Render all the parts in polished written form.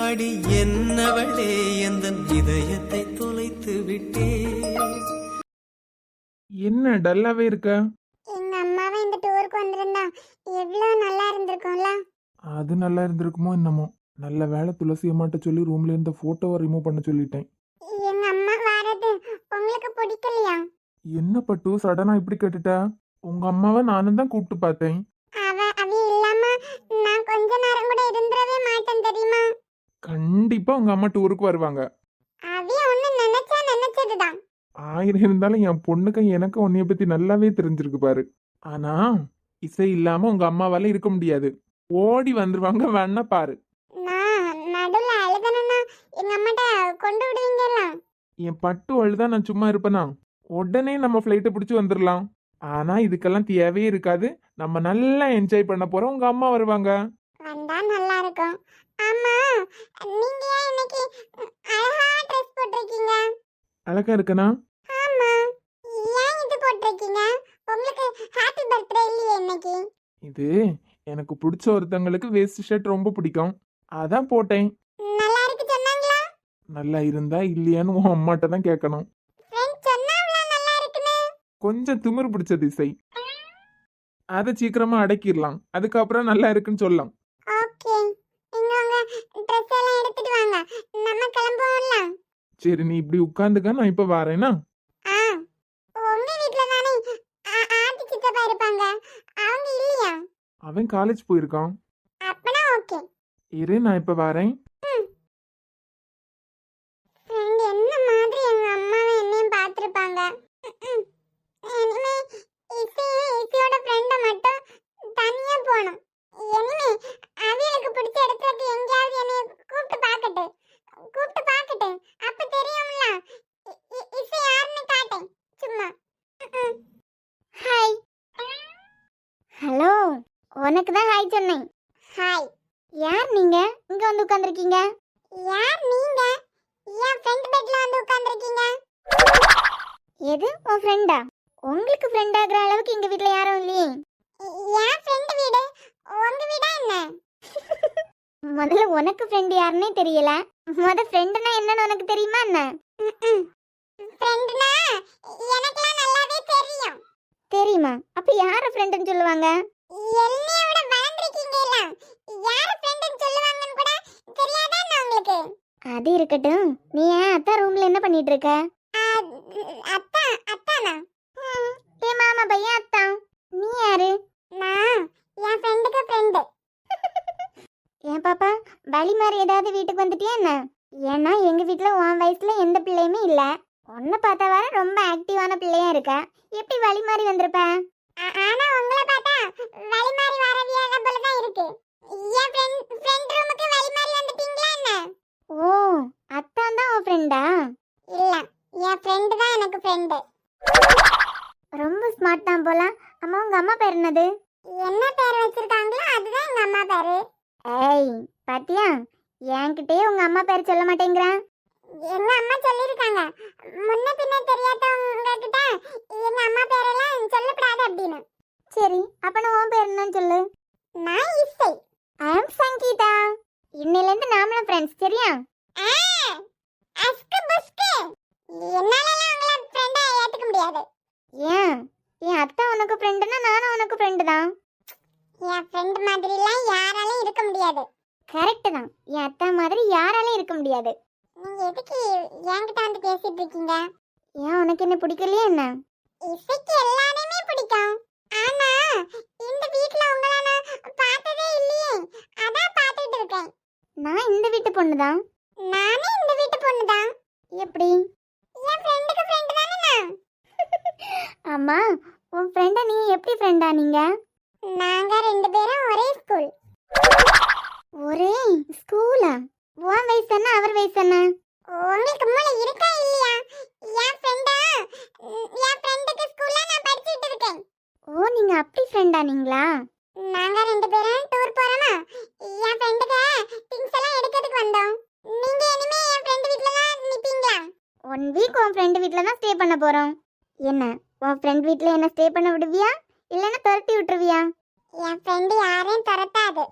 அடி என்னவளே எந்தன் இதயத்தை தொலைத்து விட்டே. என்ன டல்லாவே இருக்க? எங்க அம்மாவை இந்த டூருக்கு வந்திருந்தா எவ்வளவு நல்லா இருந்திருக்கும்ல. அது நல்லா இருந்திருக்குமோ என்னமோ. நல்ல வேலை துளசி அம்மாட்ட சொல்லி ரூம்ல இருந்த போட்டோவை ரிமூவ் பண்ண சொல்லிட்டேன். எங்க அம்மா வரது உங்களுக்கு பிடிக்கலையா? என்ன பட்டு சடனா இப்படி கேட்டுட்ட? உங்க அம்மாவை நானும் தான் கூப்பிட்டு பார்த்தேன். அவ இல்லாம நான் கொஞ்ச நேரம் கூட இருந்துடவே மாட்டேன் தெரியுமா? கண்டிப்பா உங்க அம்மா டூருக்கு வருவாங்க. அவி ஒண்ணு நினைச்சதுதான். ஆயிரம் இருந்தாலும் என் பொண்ணுக்கு எனக்கு உன்னைய பத்தி நல்லாவே தெரிஞ்சிருக்கு பாரு. ஆனா இசை இல்லாம உங்க அம்மாவால இருக்க முடியாது. ஓடி வந்துருவாங்க, வேணா பாரு. நான் நடுவுல அழுதனா எங்க அம்மாட்ட கொண்டு விடுவீங்கல்ல? என் பட்டு அழுதா நான் சும்மா இருப்பேனா? உடனே நம்ம ஃப்ளைட்டை பிடிச்சி வந்துடலாம். ஆனா இதுக்கெல்லாம் தேவையே இருக்காது. நம்ம நல்லா என்ஜாய் பண்ண போறோம். உங்க அம்மா வருவாங்க. வந்தா நல்லா இருக்கும். ஆமா, நீங்க ஏன் இன்னைக்கு அழகா ட்ரெஸ் போட்டிருக்கீங்க? அழகா இருக்கனா? ஆமா, ஏன் இது போட்டிருக்கீங்க? உங்களுக்கு ஹாப்பி பர்த்டே இல்லையே இன்னைக்கு? இது எனக்கு பிடிச்ச ஒருத்தங்களுக்கு வேஸ்ட் ஷர்ட் ரொம்ப பிடிக்கும், அதான் போட்டேன். நல்லா இருக்கு சொன்னாங்களா? நல்லா இருந்தா இல்லையான்னு உன் அம்மாட்ட தான் கேட்கணும். ஃப்ரெண்ட் சொன்னாங்களா நல்லா இருக்குன்னு? கொஞ்சம் திமிரு பிடிச்ச திசை. அதை சீக்கிரமா அடக்கிடலாம், அதுக்கப்புறம் நல்லா இருக்குன்னு சொல்லலாம். ஓகே, நீங்க உங்க ட்ரெஸ் எல்லாம் எடுத்துட்டு வாங்க, நம்ம கிளம்புவோம்ல. சரி, நீ இப்படி உட்காந்துக்க, நான் இப்ப வரேனா? ஆ, உங்க வீட்ல தானே ஆதி சித்தப்பா இருப்பாங்க, அவங்க இல்லையா? அவன் காலேஜ் போயிருக்கான். அப்பனா ஓகே. இரு, நான் இப்ப வரேன். ஃப்ரெண்ட் என்ன மாதிரி எங்க அம்மாவை என்னையும் பார்த்திருப்பாங்க. இனிமே இசையோட ஃப்ரெண்ட மட்டும் தனியா போகணும். இனிமே அவங்களுக்கு பிடிச்ச இடத்துக்கு எங்கேயாவது என்னை கூப்பிட்டு பார்க்கட்டு. அப்ப தெரியும்ல இசை யாருன்னு காட்டேன் சும்மா. ஹாய். ஹலோ, உனக்கு தான் ஹாய் சொன்னேன். ஹாய். யார் நீங்க இங்க வந்து உட்கார்ந்திருக்கீங்க? யார் நீங்க? என் ஃப்ரெண்ட் பெட்ல வந்து உட்கார்ந்திருக்கீங்க. எது உன் ஃப்ரெண்டா? உங்களுக்கு ஃப்ரெண்ட் ஆகுற அளவுக்கு எங்க வீட்ல யாரும் இல்லையே. என் ஃப்ரெண்ட் வீடு உங்க வீடா என்ன? முதல்ல உனக்கு ஃப்ரெண்ட் யாருன்னே தெரியல. ஃப்ரெண்ட்னா என்னன்னு உனக்கு தெரியுமா என்ன? ஃப்ரெண்ட்னா எனக்குலாம் நல்லாவே தெரியும். தெரியுமா? அப்ப யார ஃப்ரெண்ட்னு சொல்லுவாங்க? என்னைய விட வளர்ந்திருக்கீங்கல, யார ஃப்ரெண்ட்னு சொல்லுவாங்கன்னு கூட தெரியாதா உங்களுக்கு? அது இருக்கட்டும், நீ ஏன் அத்தா ரூம்ல என்ன பண்ணிட்டு இருக்க? அத்தானா? ஏ மாமா பையன் அத்தா. நீ யாரு? நான் என் ஃப்ரெண்டுக்கு ஃப்ரெண்ட். ஏன் பாப்பா, வழி மாதிரி ஏதாவது வீட்டுக்கு வந்துட்டியா என்ன? ஏன்னா எங்க வீட்ல உன் வயசுல எந்த பிள்ளையுமே இல்ல. உன்னை பார்த்தா வர ரொம்ப ஆக்டிவான பிள்ளையா இருக்க. எப்படி வழி மாதிரி வந்திருப்ப? ஆனா உங்களை பார்த்தா வழி மாதிரி வரவியாத போல தான் இருக்கு. என் ஃப்ரெண்ட் ரூமுக்கு வழி மாதிரி வந்துட்டீங்களா என்ன? ஓ, அத்தான் தான் உன் ஃப்ரெண்டா? இல்ல, என் ஃப்ரெண்ட் தான் எனக்கு ஃப்ரெண்ட். ரொம்ப ஸ்மார்ட் தான் போல. அம்மா, உங்க அம்மா பேர் என்னது? என்ன பேர் வச்சிருக்காங்களோ அதுதான் எங்க அம்மா பேரு. ஏய் பாத்தியா, என்கிட்டயே உங்க அம்மா பேர் சொல்ல மாட்டேங்கிற. எங்க அம்மா சொல்லிருக்காங்க, முன்ன பின்ன தெரியாதவங்க கிட்ட எங்க அம்மா பேரெல்லாம் சொல்லப்படாது அப்படின்னு. சரி, அப்ப நான் உன் பேர் என்னன்னு சொல்லு. நான் இசை. ஐ அம் சங்கீதா. இன்னையில இருந்து நாமளும் ஃப்ரெண்ட்ஸ், சரியா? அஸ்கு புஸ்கு, என்னாலலாம் உங்களை ஃப்ரெண்டா ஏத்துக்க முடியாது. ஏன்? என் அத்தை உனக்கு ஃப்ரெண்டுனா நானும் உனக்கு ஃப்ரெண்டு தான். என் ஃப்ரெண்ட் மாதிரிலாம் யாராலையும் இருக்க முடியாது. கரெக்ட் தான், என் அத்தை மாதிரி யாராலையும் இருக்க முடியாது. நீங்க எதுக்கு என்கிட்ட வந்து பேசிட்டு இருக்கீங்க? ஏன், உனக்கு என்ன பிடிக்கலையா என்ன? இசைக்கு எல்லாரையுமே பிடிக்கும். ஆனா இந்த வீட்ல உங்களை நான் பார்த்ததே இல்லையே, அதான் பார்த்துட்டு இருக்கேன். நான் இந்த வீட்டு பொண்ணு தான். நானே இந்த வீட்டு பொண்ணு தான். எப்படி? என் ஃப்ரெண்டுக்கு ஃப்ரெண்ட் தானே நான். ஆமா, உன் ஃப்ரெண்டா நீ எப்படி ஃப்ரெண்டா நீங்க? நாங்க ரெண்டு பேரும் ஒரே ஸ்கூல். ஒரே ஸ்கூலா? உன் வயசு என்ன, அவர் வயசு என்ன? உங்களுக்கு மூளை இருக்கா இல்லையா? என் ஃப்ரெண்டா, என் ஃப்ரெண்டுக்கு ஸ்கூல்ல நான் படிச்சிட்டு இருக்கேன். ஓ, நீங்க அப்படி ஃப்ரெண்டா நீங்களா? நாங்க ரெண்டு பேரும் டூர் போறோமா, என் ஃப்ரெண்டுக்கு திங்ஸ் எல்லாம் எடுக்கிறதுக்கு வந்தோம். நீங்க இனிமே என் ஃப்ரெண்ட் வீட்ல தான் நிப்பீங்களா? 1 வீக் உன் ஃப்ரெண்ட் வீட்ல தான் ஸ்டே பண்ண போறோம். என்ன, உன் ஃப்ரெண்ட் வீட்ல என்ன ஸ்டே பண்ண விடுவியா இல்லனா துரத்தி விட்டுருவியா? என் ஃப்ரெண்ட் யாரையும் துரத்தாது.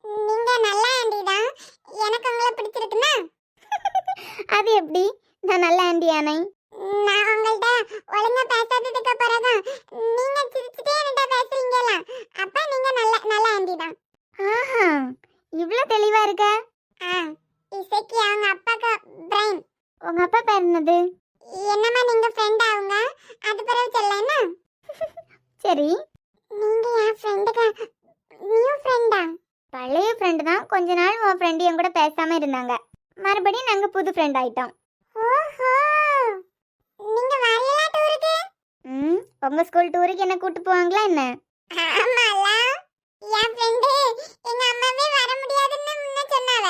நீங்க நல்ல ஆண்டி தான். எனக்கு உங்களை பிடிச்சிருக்குன்னா அது எப்படி நான் நல்ல ஆண்டி ஆனே? நான் உங்கள்ட்ட ஒழுங்கா பேசாததுக்கு அப்புறம் நீங்க சிரிச்சிட்டே என்கிட்ட பேசுறீங்கல, அப்ப நீங்க நல்ல நல்ல ஆண்டி தான். ஆஹா, இவ்ளோ தெளிவா இருக்க. இசைக்கு அவங்க அப்பாக்கு பிரைன். உங்க அப்பா பேர் என்னது? என்னம்மா நீங்க ஃப்ரெண்ட் ஆவுங்க, அது பிறகு சொல்லனா? சரி, நீங்க என் ஃப்ரெண்டுக்கு நியூ ஃப்ரெண்டா? பழைய ஃப்ரெண்ட் தான். கொஞ்ச நாள் உன் ஃப்ரெண்ட் என் கூட பேசாம இருந்தாங்க, மறுபடியும் நாங்க புது ஃப்ரெண்ட் ஆயிட்டோம். ஓஹோ, நீங்க வரலையா டூருக்கு? உங்க ஸ்கூல் டூருக்கு என்ன கூட்டி போவாங்களா என்ன? ஆமால, என் ஃப்ரெண்ட் எங்க அம்மாவே வர முடியாதுன்னு முன்ன சொன்னாவ.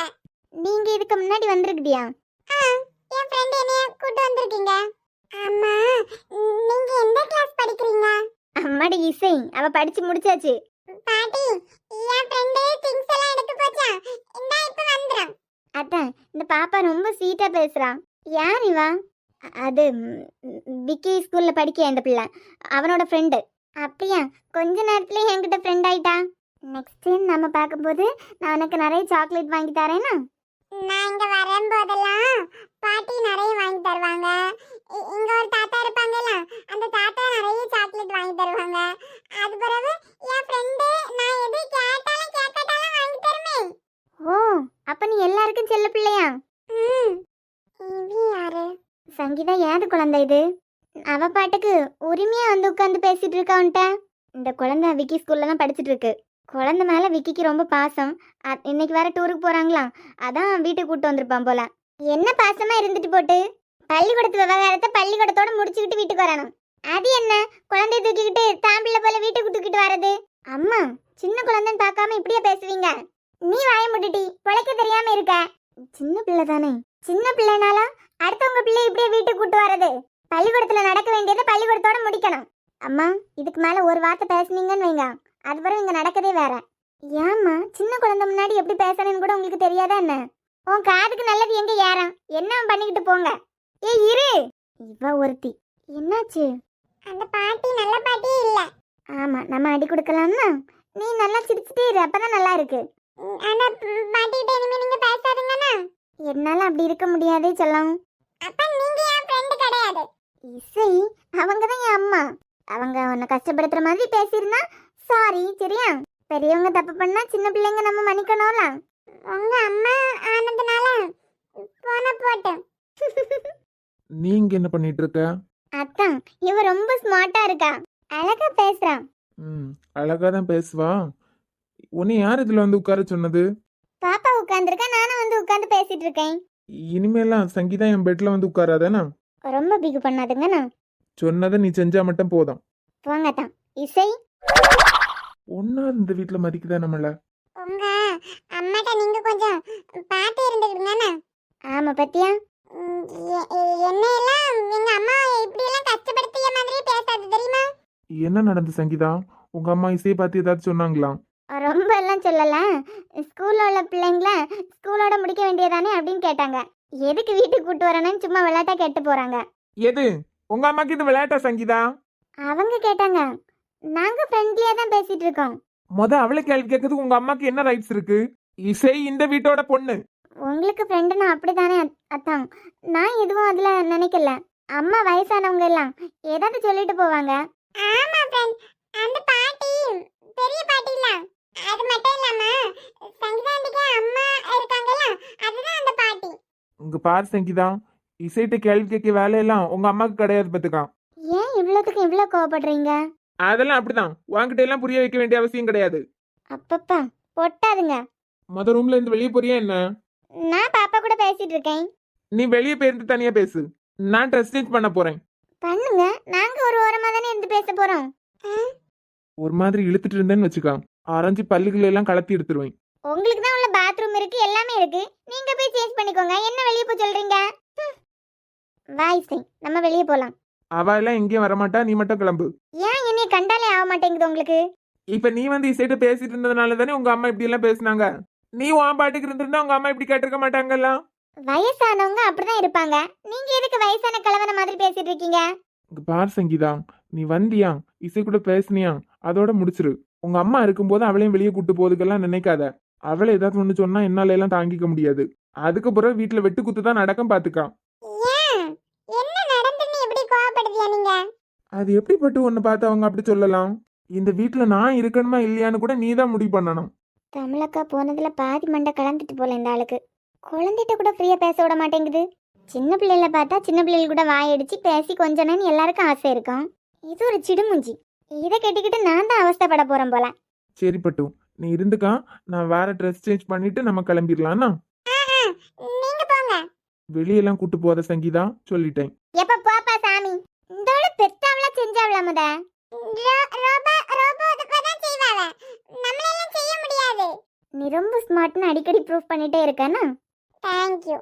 நீங்க இதுக்கு முன்னாடி வந்திருக்கியா? என் ஃப்ரெண்ட் என்னைய கூட்டி வந்திருக்கீங்க. அம்மா, நீங்க எந்த கிளாஸ் படிக்கிறீங்க? அம்மாடி இசை, அவ படிச்சு முடிச்சாச்சு. பாட்டி, என் ஃப்ரெண்ட் திங்ஸ் எல்லாம் எடுத்து போச்சா, இந்தா இப்ப வந்துறேன். அத்தை, இந்த பாப்பா ரொம்ப ஸ்வீட்டா பேசுறா. யார் இவா? அது விக்கி ஸ்கூல்ல படிக்க இந்த பிள்ளை, அவனோட ஃப்ரெண்டு. அப்படியா? கொஞ்ச நேரத்துல என்கிட்ட ஃப்ரெண்ட் ஆயிட்டா. நெக்ஸ்ட் டைம் நம்ம பார்க்கும்போது நான் உனக்கு நிறைய சாக்லேட் வாங்கி தரேனா? நான் இங்க வரும்போதெல்லாம் பாட்டி நிறைய வாங்கி தருவாங்க. இங்க ஒரு தாத்தா இருப்பாங்கல்ல, அந்த தாத்தா நிறைய சாக்லேட் வாங்கி தருவாங்க. அது பிறகு என் ஃப்ரெண்டு நான் எது கேட்டாலும் கேட்காட்டாலும் வாங்கி தருமே. ஓ, அப்ப நீ எல்லாருக்கும் செல்ல பிள்ளையா? இது யாரு? சங்கீதா ஏது குழந்தை இது? அவ பாட்டுக்கு உரிமையா வந்து உட்கார்ந்து பேசிட்டு இருக்கான்ட்ட. இந்த குழந்தை விக்கி ஸ்கூல்ல தான் படிச்சிட்டு இருக்கு. குழந்தை மேல விக்கிக்கு ரொம்ப பாசம். இன்னைக்கு வேற டூருக்கு போறாங்களாம், அதான் வீட்டுக்கு கூட்டு வந்திருப்பான் போல. என்ன பாசமா இருந்துட்டு போட்டு, பள்ளிக்கூடத்து விவகாரத்தை பள்ளிக்கூடத்தோட முடிச்சுக்கிட்டு வீட்டுக்கு வரணும். அது என்ன குழந்தைய தூக்கிக்கிட்டு தாம்பிள்ள போல வீட்டுக்கு தூக்கிட்டு வர்றது? அம்மா, சின்ன குழந்தைன்னு பார்க்காம இப்படியே பேசுவீங்க? நீ வாய முட்டிட்டி, பொழைக்க தெரியாம இருக்க. சின்ன பிள்ளை தானே, சின்ன பிள்ளைனால அடுத்தவங்க பிள்ளை இப்படியே வீட்டுக்கு கூட்டு வர்றது? பள்ளிக்கூடத்துல நடக்க வேண்டியதை பள்ளிக்கூடத்தோட முடிக்கணும். அம்மா, இதுக்கு மேல ஒரு வார்த்தை பேசுனீங்கன்னு வைங்க, அது பிறகு இங்க நடக்கதே வேற. ஏம்மா, சின்ன குழந்தை முன்னாடி எப்படி பேசணும்னு கூட உங்களுக்கு தெரியாதா என்ன? உன் காதுக்கு நல்லது எங்க ஏறம், என்ன பண்ணிக்கிட்டு போங்க. ஏய் இரு, இவ ஒருத்தி. என்னாச்சு? அந்த பாட்டி நல்ல பாட்டியே இல்ல. ஆமா, நம்ம அடி கொடுக்கலாம்னா நீ நல்லா சிரிச்சிட்டே இரு, அப்பதான் நல்லா இருக்கு. அந்த பாட்டிட்ட இனிமே நீங்க பேசாதீங்கனா? என்னால அப்படி இருக்க முடியாதே செல்லம். அப்ப நீங்க என் ஃப்ரெண்ட் கிடையாது. இசை, அவங்க தான் என் அம்மா. அவங்க உன்னை கஷ்டப்படுத்துற மாதிரி பேசியிருந்தா சாரி, சரியா? பெரியவங்க தப்பு பண்ணா சின்ன பிள்ளைங்க நம்ம மன்னிக்கணும்ல. உங்க அம்மா ஆனதுனால போன போட்டு. நீங்க என்ன பண்ணிட்டு இருக்க? அத்தான், இவ ரொம்ப ஸ்மார்ட்டா இருக்கா, அழகா பேசுறா. அழகா தான் பேசுவா. உன்னை யார் இதுல வந்து உட்கார சொன்னது? பாப்பா உட்கார்ந்துருக்கா, நானும் வந்து உட்கார்ந்து பேசிட்டு இருக்கேன். இனிமேலாம் சங்கீதா என் பெட்ல வந்து உட்காராதானா? ரொம்ப பிகு பண்ணாதுங்கண்ணா. சொன்னதை நீ செஞ்சா மட்டும் போதும். போங்க தான். இசை, ஒன்னா இந்த வீட்டுல மதிக்குதா நம்மள? உங்க அம்மாட்ட நீங்க கொஞ்சம் பாத்து இருந்துக்கிடுங்கண்ணா. ஆமா பத்தியா, என்னையெல்லாம் எங்க அம்மா இப்படி எல்லாம் கஷ்டப்படுத்திய மாதிரி பேசாது தெரியுமா? என்ன நடந்து சங்கீதா? உங்க அம்மா இசையை பார்த்து ஏதாவது சொன்னாங்களா? ரொம்ப எல்லாம் சொல்லல. ஸ்கூல்ல உள்ள பிள்ளைங்கள ஸ்கூலோட முடிக்க வேண்டியதானே அப்படின்னு கேட்டாங்க. எதுக்கு வீட்டுக்கு கூட்டு வரணும்னு சும்மா விளையாட்டா கேட்டு போறாங்க. எது உங்க அம்மாக்கு இது விளையாட்டா சங்கீதா? அவங்க கேட்டாங்க, நாங்க ஃப்ரெண்ட்லியா தான் பேசிட்டு இருக்கோம். அவளை கேள்வி கேட்கறதுக்கு உங்க அம்மாக்கு என்ன ரைட்ஸ் இருக்கு? இசை இந்த வீட்டோட பொண்ணு. உங்களுக்கு ஃப்ரெண்டுனா அப்படிதானே அத்தான், நான் எதுவும் அதுல நினைக்கல. அம்மா வயசானவங்க எல்லாம் ஏதாவது சொல்லிட்டு போவாங்க. ஆமா ஃப்ரெண்ட், அந்த பாட்டி பெரிய பாட்டி இல்ல, அது மட்டும் இல்லாம சங்கீதாண்டிக்கு அம்மா இருக்காங்கல்ல, அதுதான் அந்த பாட்டி. உங்க பார் சங்கீதா, இசைட்ட கேள்வி கேட்க வேலையெல்லாம் உங்க அம்மாக்கு கிடையாது பாத்துக்கா. ஏன் இவ்வளவுக்கு இவ்வளவு கோவப்படுறீங்க? அதெல்லாம் அப்படிதான், உன்கிட்ட எல்லாம் புரிய வைக்க வேண்டிய அவசியம் கிடையாது. அப்பப்பா பொட்டாதுங்க. ரூம்ல இருந்து வெளியே போறியா என்ன? நான் பாப்பா கூட பேசிட்டு இருக்கேன். நீ வெளியே போயிருந்து தனியா பேசு, நான் ட்ரெஸ் சேஞ்ச் பண்ண போறேன். பண்ணுங்க, நாங்க ஒரு ஓரமா தானே இருந்து பேச போறோம். ஒரு மாதிரி இழுத்துட்டு இருந்தேன்னு வச்சுக்கா, அரைஞ்சு பல்லுகளை எல்லாம் கலத்தி எடுத்துருவேன். உங்களுக்கு தான் உள்ள பாத்ரூம் இருக்கு, எல்லாமே இருக்கு, நீங்க போய் சேஞ்ச் பண்ணிக்கோங்க. என்ன வெளியே போய் சொல்றீங்க? வாய்ஸை நம்ம வெளியே போலாம். அவ எல்லாம் எங்கேயும் வரமாட்டா, நீ மட்டும் கிளம்பு. ஏன் என்னைய கண்டாலே ஆக மாட்டேங்குது உங்களுக்கு? இப்ப நீ வந்து இசைட்ட பேசிட்டு இருந்ததுனால தானே உங்க அம்மா இப்படி எல்லாம் பேசினாங்க. நீ உன் பாட்டுக்கு இருந்திருந்தா உங்க அம்மா இப்படி கேட்டிருக்க மாட்டாங்கல்ல. வயசானவங்க அப்படிதான் இருப்பாங்க, நீங்க எதுக்கு வயசான கலவன மாதிரி பேசிட்டு இருக்கீங்க? பார் சங்கீதா, நீ வந்தியா இசை கூட பேசுனியா, அதோட முடிச்சிரு. உங்க அம்மா இருக்கும்போது அவளையும் வெளியே கூட்டு போறதுக்கெல்லாம் நினைக்காத. அவளை ஏதாவது ஒன்று சொன்னா என்னால எல்லாம் தாங்கிக்க முடியாது. அதுக்கப்புறம் வீட்டுல வெட்டு குத்து தான் நடக்கும் பாத்துக்கா. ஏன் என்ன நடந்துன்னு எப்படி கோவப்படுதியா நீங்க? அது எப்படி பட்டு ஒன்னு பார்த்து அவங்க அப்படி சொல்லலாம்? இந்த வீட்டுல நான் இருக்கணுமா இல்லையான்னு கூட நீ தான் முடிவு பண்ணணும். தமிழக்கா போனதுல பாதி மண்டை கலந்துட்டு போல இந்த ஆளுக்கு. குழந்தைகிட்ட கூட ஃப்ரீயா பேச விட மாட்டேங்குது. சின்ன பிள்ளைல பார்த்தா சின்ன பிள்ளைகள் கூட வாயடிச்சு பேசி கொஞ்சணும்னு எல்லாருக்கும் ஆசை இருக்கும். இது ஒரு சிடுமுஞ்சி. இதை கெட்டிக்கிட்டு நான் தான் அவஸ்தைப்பட போறேன் போல. சரி பட்டு, நீ இருந்துக்கா. நான் வேற ட்ரெஸ் சேஞ்ச் பண்ணிட்டு நம்ம கிளம்பிடலாம்னா. நீங்க போங்க. வெளியெல்லாம் கூட்டு போத சங்கீதா சொல்லிட்டேன். எப்ப போப்பா சாமி. இந்தோட பெத்தாவளா செஞ்சாவளா முத. நீ ரொம்ப ஸ்மார்ட்னு அடிக்கடி ப்ரூஃப் பண்ணிட்டே இருக்கேனா? Thank you.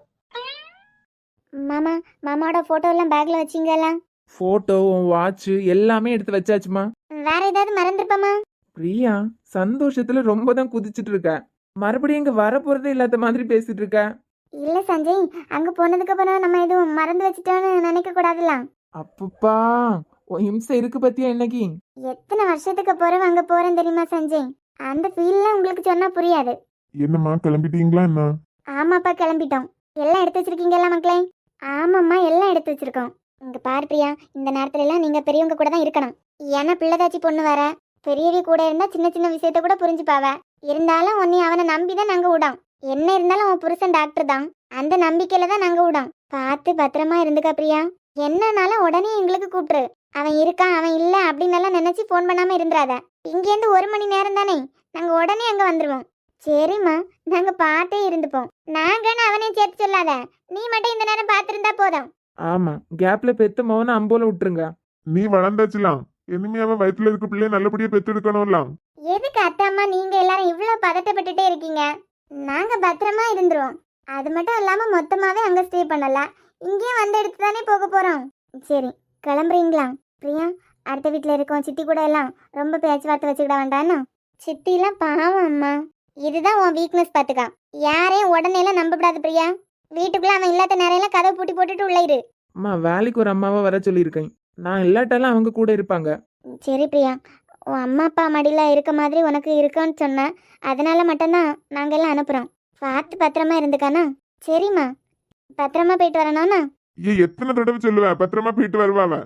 மாமா, மாமாவோட போட்டோ எல்லாம் பேக்ல வச்சீங்களா? போட்டோ, வாட்ச் எல்லாமே எடுத்து வச்சாச்சுமா. வேற ஏதாவது மறந்துருப்பமா? பிரியா சந்தோஷத்துல ரொம்ப தான் குதிச்சிட்டு இருக்க. மறுபடியும் இங்க வர போறதே இல்லாத மாதிரி பேசிட்டு இருக்க. இல்ல சஞ்சய், அங்க போனதுக்கு அப்புறம் நம்ம எதுவும் மறந்து வச்சுட்டோன்னு நினைக்க கூடாதுல. அப்பப்பா, உன் இம்சை இருக்கு பத்தியா இன்னைக்கு? எத்தனை வருஷத்துக்கு அப்புறம் அங்க போறேன் தெரியுமா சஞ்சய்? அந்த ஃபீல்லாம் உங்களுக்கு சொன்னா புரியாது. என்னம்மா கிளம்பிட்டீங்களா என்ன? ஆமாப்பா, கிளம்பிட்டோம். எல்லாம் எடுத்து வச்சிருக்கீங்களா மக்களே? ஆமாம்மா, எல்லாம் எடுத்து வச்சிருக்கோம். இங்க பாரு பிரியா, இந்த நேரத்துல எல்லாம் நீங்க பெரியவங்க கூட தான் இருக்கணும். ஏன்னா பிள்ளைதாச்சி பொண்ணு வர பெரியவி கூட இருந்தா சின்ன சின்ன விஷயத்த கூட புரிஞ்சுப்பாவ. இருந்தாலும் உன்னை அவனை நம்பிதான் நாங்க விடோம். என்ன இருந்தாலும் உன் புருஷன் டாக்டர் தான், அந்த நம்பிக்கையில தான் நாங்க விடோம். பார்த்து பத்திரமா இருந்துக்கா பிரியா. என்னன்னாலும் உடனே எங்களுக்கு கூப்பிட்டுரு. அவன் இருக்கான் அவன் இல்ல அப்படின்னு எல்லாம் நினைச்சு போன் பண்ணாம இருந்துராத. இங்கேருந்து 1 மணி நேரம் தானே, நாங்க உடனே அங்க வந்துருவோம். சரிம்மா, நாங்க பார்த்தே இருந்துப்போம். நாங்கன்னு அவனையும் சேர்த்து சொல்லாத. நீ மட்டும் இந்த நேரம் பார்த்திருந்தா போதும். ஆமா, கேப்ல பெத்த மோன அம்போல விட்டுருங்க. நீ வளர்ந்தாச்சுலாம், இனிமையாவ வயிற்றுல இருக்க பிள்ளைய நல்லபடியா பெத்தெடுக்கணும்லாம். எதுக்கு அத்தை அம்மா நீங்க எல்லாரும் இவ்வளவு பதட்டப்பட்டுட்டே இருக்கீங்க? நாங்க பத்திரமா இருந்துருவோம். அது மட்டும் இல்லாம மொத்தமாவே அங்க ஸ்டே பண்ணல, இங்கேயும் வந்து எடுத்து தானே போக போறோம். சரி, கிளம்புறீங்களா? பிரியா, அடுத்த வீட்டுல இருக்கோம் சித்தி கூட எல்லாம் ரொம்ப பேச்சுவார்த்தை வச்சுக்கிட வேண்டாம்னா. சித்தி எல்லாம் பாவம் அம்மா. இதுதான் உன் வீக்னஸ் பாத்துக்கா. யாரையும் உடனே எல்லாம் நம்பப்படாது பிரியா. வீட்டுக்குள்ள அவன் இல்லாத நேரம் எல்லாம் கதவை பூட்டி போட்டுட்டு உள்ள இரு. அம்மா, வேலைக்கு ஒரு அம்மாவை வர சொல்லியிருக்கேன். நான் இல்லாட்டாலும் அவங்க கூட இருப்பாங்க. சரி பிரியா, உன் அம்மா அப்பா மடியில இருக்க மாதிரி உனக்கு இருக்குன்னு சொன்ன, அதனால மட்டும்தான் நாங்க எல்லாம் அனுப்புறோம். பார்த்து பத்திரமா இருந்துக்கானா? சரிம்மா, பத்திரமா போயிட்டு வரணும்னா? எத்தனை தடவை சொல்லுவ பத்திரமா போயிட்டு வருவாவ.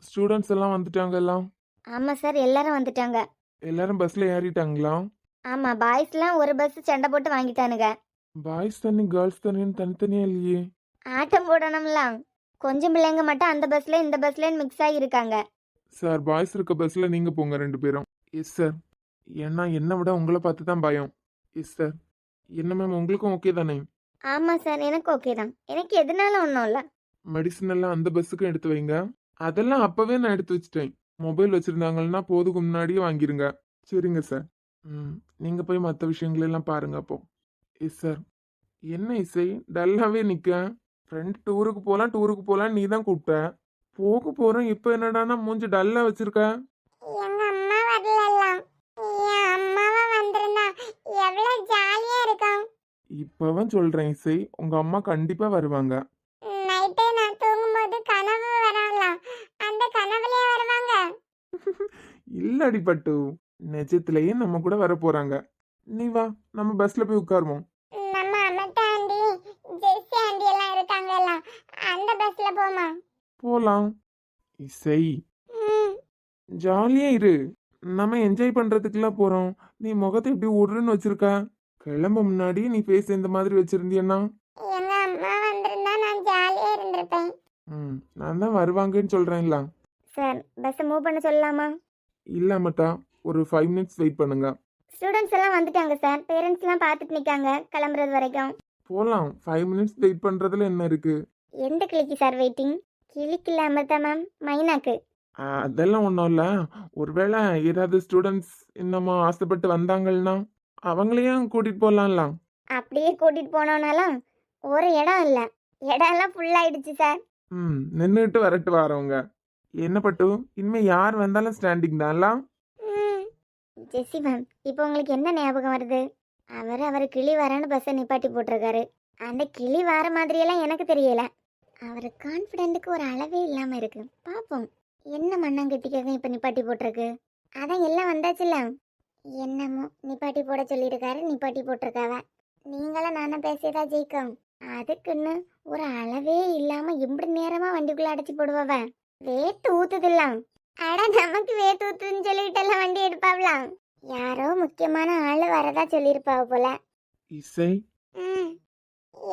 ஸ்டூடெண்ட்ஸ் எல்லாம் வந்துட்டாங்க எல்லாம். ஆமா சார், எல்லாரும் வந்துட்டாங்க. எல்லாரும் பஸ்ல ஏறிட்டாங்களா? ஆமா, பாய்ஸ்லாம் ஒரு பஸ் சண்டை போட்டு வாங்கிட்டானுங்க. பாய்ஸ் தனி கேர்ள்ஸ் தனின்னு தனித்தனியா இல்லையே. ஆட்டம் போடணும்லாம். கொஞ்சம் பிள்ளைங்க மட்டும் அந்த பஸ்ல இந்த பஸ்ல மிக்ஸ் ஆகி இருக்காங்க. சார், பாய்ஸ் இருக்க பஸ்ல நீங்க போங்க 2 பேரும். Yes sir. ஏன்னா என்னை விட உங்களை பார்த்து தான் பயம். Yes sir. என்ன மேம், உங்களுக்கும் ஓகே தானே? ஆமா சார், எனக்கு ஓகே தான். எனக்கு எதனால ஒன்றும் இல்லை. மெடிசன் எல்லாம் அந்த பஸ்ஸுக்கும் எடுத்து வைங்க. அதெல்லாம் அப்பவே நான் எடுத்து வச்சிட்டேன். மொபைல் வச்சிருந்தாங்கன்னா போதுக்கு முன்னாடியே வாங்கிருங்க. சரிங்க சார். நீங்க போய் மற்ற விஷயங்களெல்லாம் பாருங்க அப்போ. Yes sir. என்ன இசை டல்லாவே நிக்க? ஃப்ரெண்ட் டூருக்கு போலாம் நீ தான் கூப்பிட்ட. போக போறோம், இப்போ என்னடானா மூஞ்சி டல்லா வச்சிருக்க? எங்க அம்மா வரலாம். என் அம்மாவா வந்திருந்தா எவ்வளவு ஜாலியா இருக்கும். இப்பதான் சொல்றேன் இசை, உங்க அம்மா கண்டிப்பா வருவாங்க. நைட்டே நான் தூங்கும்போது கனவு வரலாம். அந்த கனவுலயே வருவாங்க. இல்லடி பட்டு, நிஜத்திலேயே நம்ம கூட வர போறாங்க. நீ வா, நம்ம பஸ்ல போய் உட்காருவோம். நம்ம அம்மட்ட ஆண்டி, ஜெஸ்ஸி ஆண்டி எல்லாம் இருக்காங்கல்ல, அந்த பஸ்ல போமா? போலாம். இசை, ஜாலியா இரு. நம்ம என்ஜாய் பண்றதுக்குலாம் போறோம். நீ முகத்தை இப்படி உருன்னு வச்சிருக்க. கிளம்ப முன்னாடி நீ ஃபேஸ் இந்த மாதிரி வச்சிருந்தியன்னா? எங்க அம்மா வந்திருந்தா நான் ஜாலியா இருந்திருப்பேன். நான் தான் வருவாங்கன்னு சொல்றேன்ல. சார், பஸ் மூவ் பண்ண சொல்லலாமா? இல்ல மட்டா, ஒரு 5 மினிட்ஸ் வெயிட் பண்ணுங்க. ஸ்டூடெண்ட்ஸ் எல்லாம் வந்துட்டாங்க சார். பேரண்ட்ஸ் எல்லாம் பார்த்துட்டு நிக்காங்க கிளம்புறது வரைக்கும். போலாம். 5 மினிட்ஸ் வெயிட் பண்றதுல என்ன இருக்கு? எந்த கிளிக்கு சார் வெயிட்டிங்? கிளிக்கு இல்ல அமிர்தா மேம், மைனாக்கு. அதெல்லாம் ஒன்றும் இல்லை. ஒருவேளை ஏதாவது ஸ்டூடெண்ட்ஸ் இன்னமும் ஆசைப்பட்டு வந்தாங்கன்னா அவங்களையும் கூட்டிட்டு போகலாம்லாம். அப்படியே கூட்டிட்டு போனோம்னாலும் ஒரு இடம் இல்ல, இடம் எல்லாம் ஃபுல் ஆயிடுச்சு சார். நின்றுட்டு வரட்டு வரவங்க. என்ன பட்டு, இனிமே யார் வந்தாலும் ஸ்டாண்டிங் தான்லாம். ஜெஸ்ஸி மேம், இப்போ உங்களுக்கு என்ன ஞாபகம் வருது? அவர் கிளி வரேன்னு பஸ்ஸை நிப்பாட்டி போட்டிருக்காரு. அந்த கிளி வர மாதிரியெல்லாம் எனக்கு தெரியல. அவர் கான்ஃபிடென்ட்டுக்கு ஒரு அளவே இல்லாம இருக்கு. பாப்போம் என்ன மண்ணாங்கட்டிக்காக இப்ப நிப்பாட்டி போட்டிருக்கு. அதான் எல்லாம் வந்தாச்சுல்ல. என்னமோ நிப்பாட்டி போட சொல்லியிருக்காரு, நிப்பாட்டி போட்டிருக்காவ. நீங்களும் நானும் பேசியதா ஜெயிக்கும். அதுக்குன்னு ஒரு அளவே இல்லாம எப்படி நேரமா வண்டிக்குள்ள அடைச்சி போடுவவ. வேத்து ஊத்துதெல்லாம். அட நமக்கு வேத்து ஊத்துன்னு சொல்லிட்டு எல்லாம் வண்டி எடுப்பாவலாம். யாரோ முக்கியமான ஆளு வரதா சொல்லியிருப்பாவ போல. இசை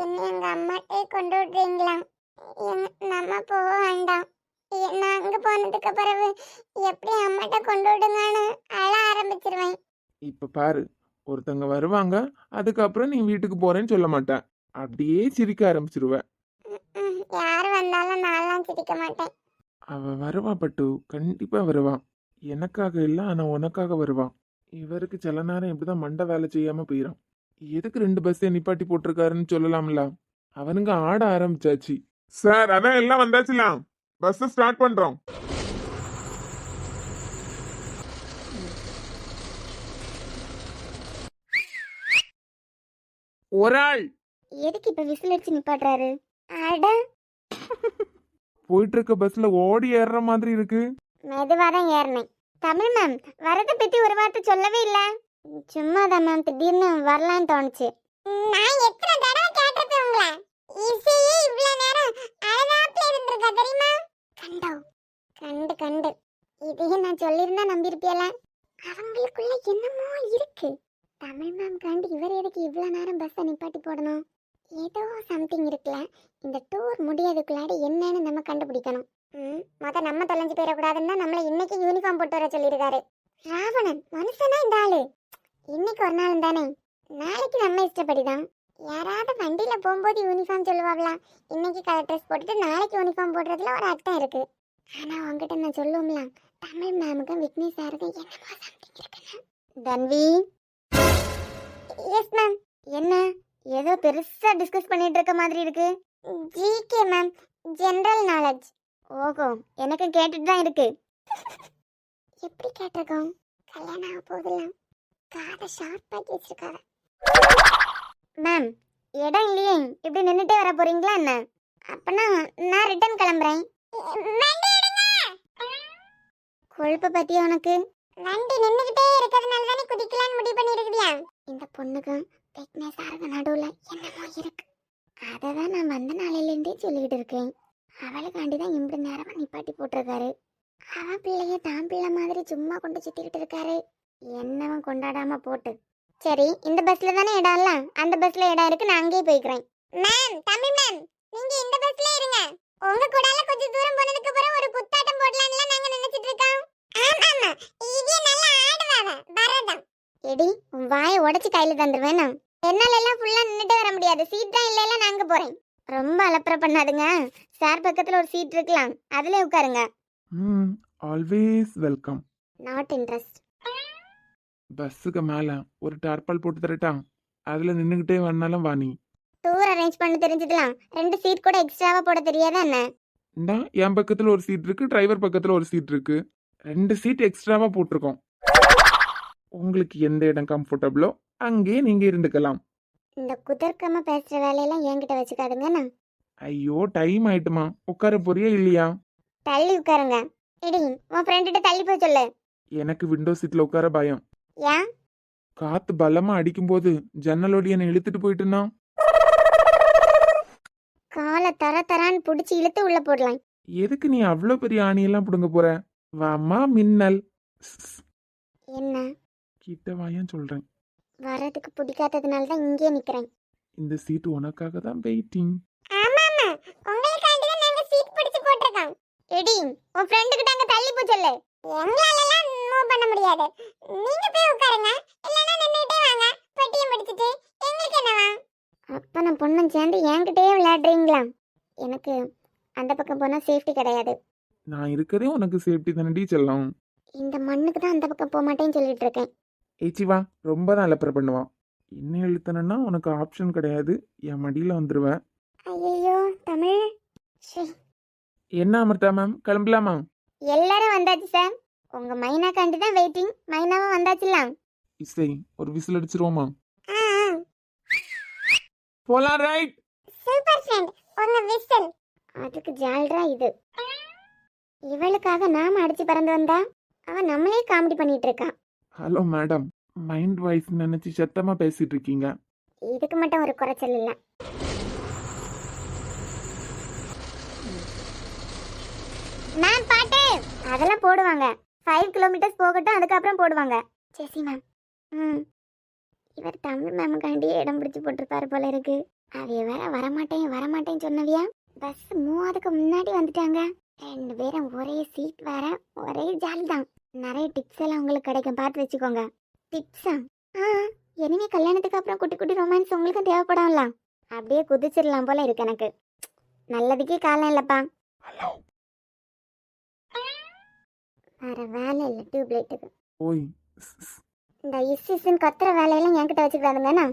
என்ன எங்க அம்மாட்டே கொண்டு விடுறீங்களா? நம்ம போக வேண்டாம். நான் அங்க போனதுக்கு பிறகு எப்படி அம்மாட்ட கொண்டு விடுங்கன்னு அழ ஆரம்பிச்சிருவேன். இப்ப பாரு, ஒருத்தங்க வருவாங்க, அதுக்கப்புறம் நீ வீட்டுக்கு போறேன்னு சொல்ல மாட்டேன், அப்படியே சிரிக்க ஆரம்பிச்சிருவ. யார் வந்தாலும் நான்லாம் சிரிக்க மாட்டேன். அவ வருவா பட்டு, கண்டிப்பா வருவான். எனக்காக இல்ல, ஆனா உனக்காக வருவான். இவருக்கு சில நேரம் இப்படிதான் மண்டை வேலை செய்யாம போயிடும். எதுக்கு 2 பஸ்ஸை நிப்பாட்டி போட்டிருக்காருன்னு சொல்லலாம்ல. அவனுங்க ஆட ஆரம்பிச்சாச்சு. சார் அதான் எல்லாம் வந்தாச்சுலாம், பஸ் ஸ்டார்ட் பண்றோம். ஒரு ஆள் எதுக்கு இப்ப விசில் அடிச்சு நிப்பாட்டுறாரு? அட போயிட்டு இருக்க பஸ்ல ஓடி ஏறுற மாதிரி இருக்கு. மெதுவாதான் ஏறினேன். தமிழ் மேம் வரதை பத்தி ஒரு வார்த்தை சொல்லவே இல்ல. சும்மாதான் மேம், திடீர்னு வரலான்னு தோணுச்சு. நான் எத்தனை தடவை கேட்டிருப்பேன் உங்களை. இசையே இவ்வளவு நேரம் அழகாப்ல இருந்திருக்கா தெரியுமா? கண்டு கண்டு இதையும் நான் சொல்லியிருந்தா நம்பியிருப்பியல. அவங்களுக்குள்ள என்னமோ இருக்கு. தமிழ் மேம் காண்டி இவர் எதுக்கு இவ்வளவு நேரம் பஸ்ஸை நிப்பாட்டி போடணும்? ஏதோ சம்திங் இருக்குல்ல. இந்த டூர் முடியாதுக்குள்ளாடி என்னன்னு நம்ம கண்டுபிடிக்கணும். நம்ம தொலைஞ்சு போயிடக்கூடாதுன்னா நம்மள இன்னைக்கு யூனிஃபார்ம் போட்டு வர சொல்லியிருக்காரு. ராவணன் மனுஷனா இந்த ஆளு? இன்னைக்கு ஒரு நாள் தானே, நாளைக்கு நம்ம இஷ்டப்படிதான். யாராவது வண்டியில போகும்போது யூனிஃபார்ம் சொல்லுவாங்களா? இன்னைக்கு கலர் ட்ரெஸ் போட்டுட்டு நாளைக்கு யூனிஃபார்ம் போடுறதுல ஒரு அர்த்தம் இருக்கு. ஆனா உங்ககிட்ட நான் சொல்லுவோம்ல, தமிழ் மேமுக்கும் விக்னேஷ் சாருக்கும் என்னமோ சம்திங் இருக்குன்னு. தன்வி. Yes ma'am. என்ன ஏதோ பெருசா டிஸ்கஸ் பண்ணிட்டு இருக்க மாதிரி இருக்கு. GK ma'am, general knowledge. ஓகோ, எனக்கு கேட்டுட்டு தான் இருக்கு. எப்படி கேட்டிருக்கோம்? கல்யாணம் ஆக போதெல்லாம் காதை ஷார்ப்பாக்கி வச்சிருக்காங்க. மேம் இடம் இல்லையே, இப்படி நின்றுட்டே வர போறீங்களா என்ன? அப்பனா நான் ரிட்டர்ன் கிளம்புறேன். கொழுப்ப பத்தியா உனக்கு? வண்டி நின்றுகிட்டே இருக்கிறதுனால தானே குதிக்கலான்னு முடிவு பண்ணிருக்கியா? இந்த பொண்ணுக்கு விக்னேஷ் சாருக்கு நடுவுல என்னமோ இருக்கு. அதை தான் நான் வந்த நாளையிலேருந்தே சொல்லிக்கிட்டு இருக்கேன். அவளுக்காண்டி தான் இப்படி நேரமா நிப்பாட்டி போட்டிருக்காரு. அவன் பிள்ளைய தான் பிள்ளை மாதிரி சும்மா கொண்டு சுத்திக்கிட்டு இருக்காரு. என்னவன் கொண்டாடாம போட்டு. சரி, இந்த பஸ்ல தானே இடம் இல்ல, அந்த பஸ்ல இடம் இருக்கு, நான் அங்கேயே போய்க்கிறேன். மேம், தமிழ் மேம், நீங்க இந்த பஸ்ல இருங்க. உங்க கூடால கொஞ்சம் தூரம் போனதுக்கு அப்புறம் ஒரு குத்தாட்டம் போடலாம்ல நாங்க நினைச்சிட்டு இருக்கோம். ஆமா, இவே நல்லா ஆடுவாங்க பரதம். எடி, உன் வாயை உடைச்சு கையில தந்துருவேன். என்னால எல்லாம் ஃபுல்லா நின்னுட்டே வர முடியாது, சீட் தான் இல்ல, நான் அங்க போறேன். ரொம்ப அலப்பற பண்ணாதுங்க. சார் பக்கத்துல ஒரு சீட் இருக்கலாம், அதுல உட்காருங்க. Always welcome. Not interest. பஸ்ஸுக்கு மேல ஒரு டார்பால் போட்டு தரட்டா? அதுல நின்னுகிட்டே வந்தாலும் வாணி. டூர் அரேஞ்ச் பண்ண தெரிஞ்சதுலாம் 2 சீட் கூட எக்ஸ்ட்ராவா போட தெரியாதா என்ன? இந்தா என் பக்கத்துல ஒரு சீட் இருக்கு, டிரைவர் பக்கத்துல ஒரு சீட் இருக்கு, 2 சீட் எக்ஸ்ட்ராவா போட்டிருக்கோம். உங்களுக்கு எந்த இடம் கம்ஃபர்டபுளோ அங்கே நீங்க இருந்துக்கலாம். இந்த குதர்க்கமா பேசுற வேலையெல்லாம் என்கிட்ட வச்சுக்காதுங்க. ஐயோ, டைம் ஆயிட்டுமா, உட்கார போறியா இல்லையா? தள்ளி உட்காருங்க. இடி, உன் ஃப்ரெண்ட்ட தள்ளி போய் சொல்லு. எனக்கு விண்டோ சீட்ல உட்கார பயம். ஏன்? காத்து பலமா அடிக்கும்போது ஜன்னலோடி என்னை இழுத்துட்டு போயிட்டுனா காலை தரான்னு புடிச்சு இழுத்து உள்ள போடலாம். எதுக்கு நீ அவ்வளோ பெரிய ஆணியெல்லாம் பிடுங்க போற? வாமா மின்னல். என்ன? கிட்ட வாயான்னு சொல்றேன். வரதுக்கு பிடிக்காததுனால தான் இங்கே நிக்கிறேன். இந்த சீட் உனக்காக தான் வெயிட்டிங். ஆமாமா, உங்களுக்காண்டி தான் நாங்க சீட் பிடிச்சு போட்டுறோம். எடி, உன் ஃப்ரெண்ட் கிட்ட அங்க தள்ளி போய் சொல்லு. எங்களாலலாம் மூவ் பண்ண முடியாது, நீங்க போய் உட்காருங்க, இல்லனா நின்னுட்டே வாங்க, பெட்டியை பிடிச்சிட்டு. எங்களுக்கு என்னவா? அப்ப நான் பொண்ணும் சேர்ந்து என்கிட்டயே விளையாடுறீங்களா? எனக்கு அந்த பக்கம் போனா சேஃப்டி கிடையாது. நான் இருக்கதே உனக்கு சேஃப்டி தானடி செல்லம். இந்த மண்ணுக்கு தான் அந்த பக்கம் போக மாட்டேன்னு சொல்லிட்டு இருக்கேன். ஏச்சிவா, ரொம்ப தான் அலப்பற பண்ணுவான். இன்னும் இழுத்தனா உனக்கு ஆப்ஷன் கிடையாது, என் மடியில வந்துருவேன். ஐயோ தமிழ். என்ன அமிர்தா மேம், கிளம்பலாமா? எல்லாரும் வந்தாச்சு சார். உங்க மைனாக்காண்டி தான் வெயிட்டிங். மைனாவும் வந்தாச்சுலாம். இசை, ஒரு விசில் அடிச்சிருவோமா? போலாம் ரைட். சூப்பர் ஃப்ரெண்ட் உங்க விசில். அதுக்கு ஜால்ரா இது. இவளுக்காக நாம அடிச்சு பறந்து வந்தா அவ நம்மளே காமெடி பண்ணிட்டு இருக்கா. ஹலோ மேடம், மைண்ட் வாய்ஸ் நினைச்சு சத்தமா பேசிட்டு இருக்கீங்க. இதுக்கு மட்டும் ஒரு குறைச்சல் இல்ல. மேம் பாட்டு அதெல்லாம் போடுவாங்க. 5 கிலோமீட்டர்ஸ் போகட்டும், அதுக்கப்புறம் போடுவாங்க. ஜெசி மேம். இவர் தமிழ் மேமுக்காண்டி இடம் பிடிச்சு போட்டிருப்பாரு போல இருக்கு. அவைய வேற வரமாட்டேன்னு சொன்னவியா பஸ் மூவாதுக்கு முன்னாடி வந்துட்டாங்க. 2 பேரும் ஒரே சீட் வேற, ஒரே ஜாலி தான். நிறைய டிப்ஸ் எல்லாம் உங்களுக்கு கிடைக்கும், பார்த்து வச்சுக்கோங்க. டிப்ஸா? இனிமே கல்யாணத்துக்கு அப்புறம் குட்டி குட்டி ரொமான்ஸ் உங்களுக்கு தேவைப்படலாம். அப்படியே குதிச்சிடலாம் போல இருக்கு எனக்கு. நல்லதுக்கே காலம் இல்லப்பா. வேற வேலை இல்லை டியூப்லைட்டுக்கு. ஓய், இந்த இஸ்ஸுன்னு கத்துற வேலையெல்லாம் என்கிட்ட வச்சுக்கிறாதுங்கண்ணா.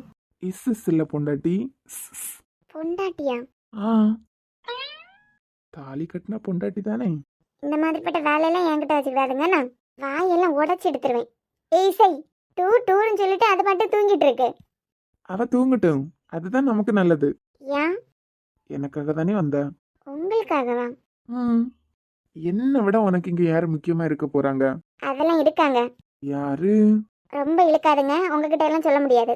இஸ் இல்ல பொண்டாட்டி. பொண்டாட்டியா? ஆ, தாலி கட்டினா பொண்டாட்டி தானே. இந்த மாதிரிப்பட்ட வேலையெல்லாம் என்கிட்ட வச்சுக்கிறாதுங்கண்ணா. வாயெல்லாம் உடச்சி எடுத்துருவேன். ஏய் சை, டூர்னு சொல்லிட்டு அது மட்டும் தூங்கிட்டு இருக்கு. அவ தூங்கட்டும், அதுதான் நமக்கு நல்லது. ஏன்? எனக்காக தானே வந்த. உங்களுக்காகவா? என்னை விட உனக்கு இங்க யாரு முக்கியமா இருக்க போறாங்க? அதெல்லாம் இருக்காங்க. யாரு? ரொம்ப இழுக்காதுங்க, உங்ககிட்ட எல்லாம் சொல்ல முடியாது.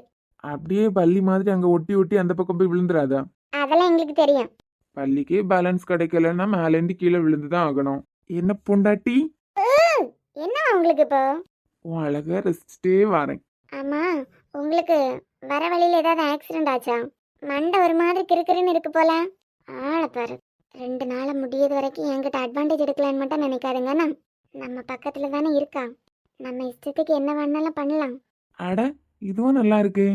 அப்படியே பள்ளி மாதிரி அங்க ஒட்டி ஒட்டி அந்த பக்கம் போய் விழுந்துராதா? அதெல்லாம் எங்களுக்கு தெரியும். பள்ளிக்கே பேலன்ஸ் கிடைக்கலன்னா மேலேந்து கீழே விழுந்துதான் ஆகணும். என்ன பொண்டாட்டி? என்ன உங்களுக்கு இப்போ? உன் அழகா ரசிச்சுட்டே வரேன். ஆமா, உங்களுக்கு வர வழியில ஏதாவது ஆக்சிடென்ட் ஆச்சா? மண்டை ஒரு மாதிரி கிறுக்கிறுன்னு இருக்கு போல. ஆளை பாரு. 2 நாள முடியது வரைக்கும் என்கிட்ட அட்வான்டேஜ் எடுக்கலான்னு மட்டும் நினைக்காதுங்கண்ணா. நம்ம பக்கத்துல தானே இருக்கா, நம்ம இஷ்டத்துக்கு என்ன வேணாலும் பண்ணலாம். அட, இதுவும் நல்லா இருக்கு.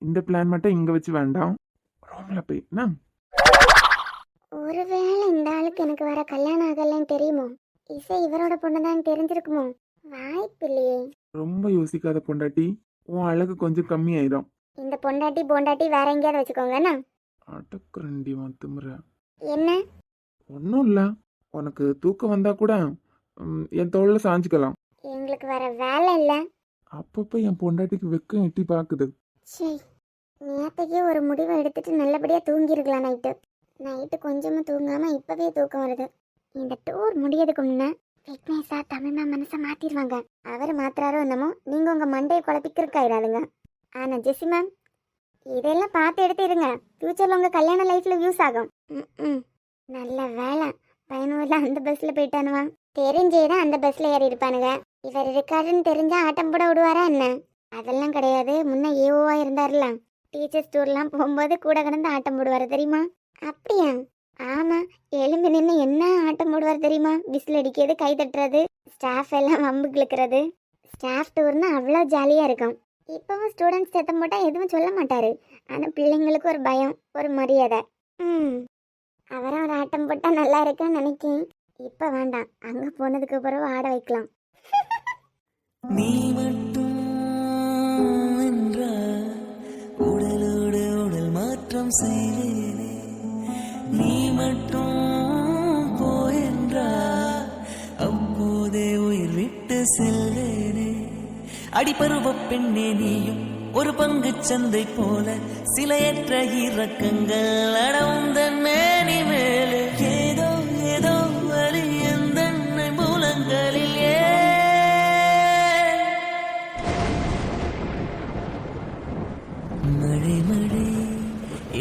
இந்த பிளான் மட்டும் இங்க வச்சு வேண்டாம், ரூம்ல போய். ஒருவேளை இந்த ஆளுக்கு எனக்கு வர கல்யாணம் ஆகலன்னு தெரியுமோ? இசை இவரோட பொண்ணுதான் தெரிஞ்சிருக்குமோ? வாய்ப்பு இல்லையே. ரொம்ப யோசிக்காத பொண்டாட்டி, உன் அழகு கொஞ்சம் கம்மியாயிரும். இந்த பொண்டாட்டி வேற எங்கேயாவது வச்சுக்கோங்கண்ணா. அடக்குறண்டி திமுற. என்ன? ஒன்றும் இல்லை, உனக்கு தூக்கம் வந்தா கூட என் தோளில் சாஞ்சிக்கலாம். எங்களுக்கு வர வேலை இல்லை. அப்பப்போ என் பொண்டாட்டிக்கு வெக்கம் எட்டி பார்க்குது. சரி, நேற்றுக்கே ஒரு முடிவை எடுத்துட்டு நல்லபடியாக தூங்கிருக்கலாம். நைட்டு கொஞ்சமாக தூங்காமல் இப்போவே தூக்கம் வருது. இந்த டூர் முடியதுக்கு முன்னே விக்னேஷா தமிழ் மேம் மனசை மாற்றிடுவாங்க. அவர் மாத்திராரோ என்னமோ, நீங்கள் உங்கள் மண்டையை குழப்பிக்கிறக்காயிராதுங்க. ஆனால் ஜெசி மேம், இதெல்லாம் பார்த்து எடுத்து இருங்க. ஃப்யூச்சரில் உங்கள் கல்யாண லைஃப்பில் யூஸ் ஆகும். நல்ல வேலை பையனும் அந்த பஸ்ஸில் போயிட்டானுவா. தெரிஞ்சே தான் அந்த பஸ்ஸில் ஏறி இருப்பானுங்க. இவர் இருக்காருன்னு தெரிஞ்சா ஆட்டம் போட விடுவாரா என்ன? அதெல்லாம் கிடையாது. முன்ன ஏஓவா இருந்தார்ல, டீச்சர்ஸ் டூர்லாம் போகும்போது கூட கிடந்து ஆட்டம் போடுவார் தெரியுமா? அப்படியா? ஆமா, எலும்பு நின்று என்ன ஆட்டம் போடுவார் தெரியுமா? விசில் அடிக்கிறது, கை தட்டுறது, ஸ்டாஃப் எல்லாம் வம்பு கிழக்கிறது. ஸ்டாஃப் டூர்னா அவ்வளோ ஜாலியாக இருக்கும். இப்போவும் ஸ்டூடெண்ட்ஸ் சத்தம் போட்டால் எதுவும் சொல்ல மாட்டார். ஆனால் பிள்ளைங்களுக்கு ஒரு பயம், ஒரு மரியாதை. அவரும் ஒரு ஆட்டம் போட்டால் நல்லா இருக்குன்னு நினைக்கேன். இப்போ வேண்டாம், அங்கே போனதுக்கு பிறகு ஆட வைக்கலாம். நீ மட்டும் என்றால் உடலோடு உடல் மாற்றம் செய்வேனே. நீ மட்டும் போயென்றால் அப்போதே உயிர் விட்டு செல்வேனே. அடிபருவ பெண்ணே நீயும் ஒரு பங்கு சந்தை போல, சிலையற்ற இறக்கங்கள் அடவுந்த மேனி மேலே. ஏதோ ஏதோ வழி எந்த மூலங்களில். மழை மழை